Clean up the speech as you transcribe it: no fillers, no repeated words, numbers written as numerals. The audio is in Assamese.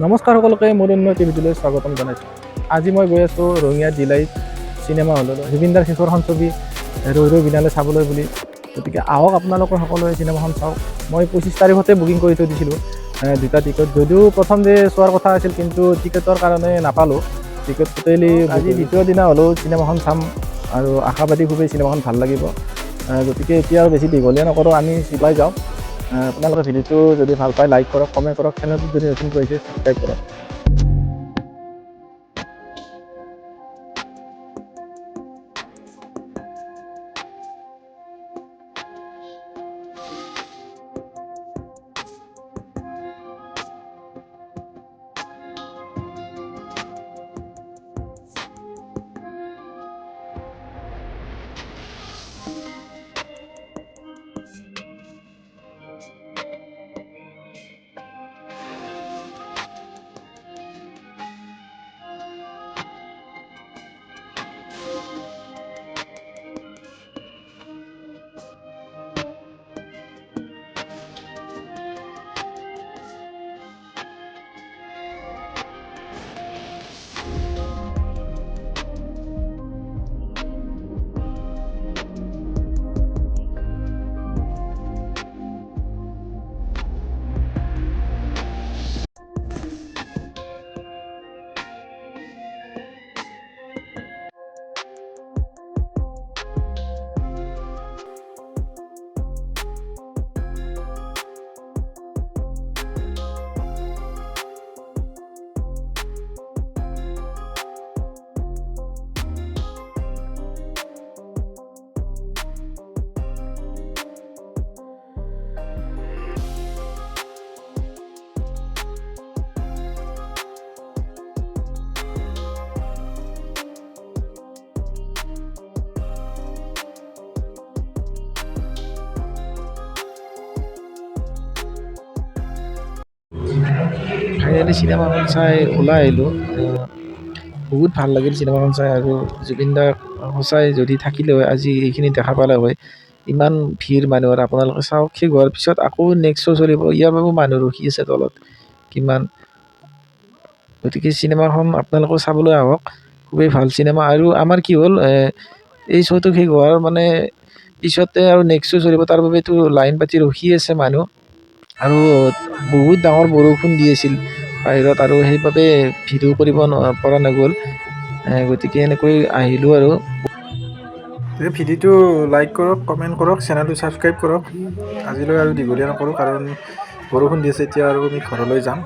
নমস্কাৰ সকলোকে মোৰ উন্নতি ভিডিঅ'লৈ স্বাগতম জনাইছোঁ। আজি মই গৈ আছোঁ ৰঙিয়া ডিলাইট চিনেমা হললৈ জুবিনদাৰ শেষৰখন ছবি ৰৈ ৰৈ বিনালে চাবলৈ বুলি। গতিকে আহক আপোনালোকৰ সকলোৱে চিনেমাখন চাওক। মই 25 তাৰিখতে বুকিং কৰি থৈ দিছিলোঁ দুটা টিকট, যদিও প্ৰথম যে চোৱাৰ কথা আছিল কিন্তু টিকেটৰ কাৰণে নাপালোঁ। টিকেট টোটেলি আজি দ্বিতীয় দিনা হ'লেও চিনেমাখন চাম আৰু আশাবাদী খুবেই চিনেমাখন ভাল লাগিব। গতিকে এতিয়া আৰু বেছি দীঘলীয়া নকৰোঁ, আমি চিপাই যাওঁ। আপোনালোকে ভিডিঅ'টো যদি ভাল পায় লাইক কৰক, কমেণ্ট কৰক, চেনেলটো যদি নতুন কৰিছে ছাবস্ক্ৰাইব কৰক। ফাইনেলি চিনেমাখন চাই ওলাই আহিলোঁ। বহুত ভাল লাগিল চিনেমাখন চাই, আৰু জুবিনদাক সঁচাই যদি থাকিলে হয় আজি এইখিনি দেখা পালে হয়। ইমান ভিৰ মানুহৰ, আপোনালোকে চাওক শেষ হোৱাৰ পিছত আকৌ নেক্সট শ্ব' চলিব, ইয়াৰ বাবেও মানুহ ৰখি আছে তলত কিমান। গতিকে চিনেমাখন আপোনালোকেও চাবলৈ আহক, খুবেই ভাল চিনেমা। আৰু আমাৰ কি হ'ল, এই শ্ব'টো শেষ হোৱাৰ মানে পিছতে আৰু নেক্সট শ্ব' চলিব, তাৰ বাবেতো লাইন পাতি ৰখি আছে মানুহ। আৰু বহুত ডাঙৰ বৰষুণ দি আছিল বাহিৰত, আৰু সেইবাবে ভিডিঅ' কৰিব পৰা নগ'ল। গতিকে এনেকৈ আহিলোঁ আৰু। ভিডিঅ'টো লাইক কৰক, কমেণ্ট কৰক, চেনেলটো ছাবস্ক্ৰাইব কৰক। আজিলৈ আৰু দীঘলীয়া নকৰোঁ কাৰণ বৰষুণ দি আছে, এতিয়া আৰু আমি ঘৰলৈ যাম।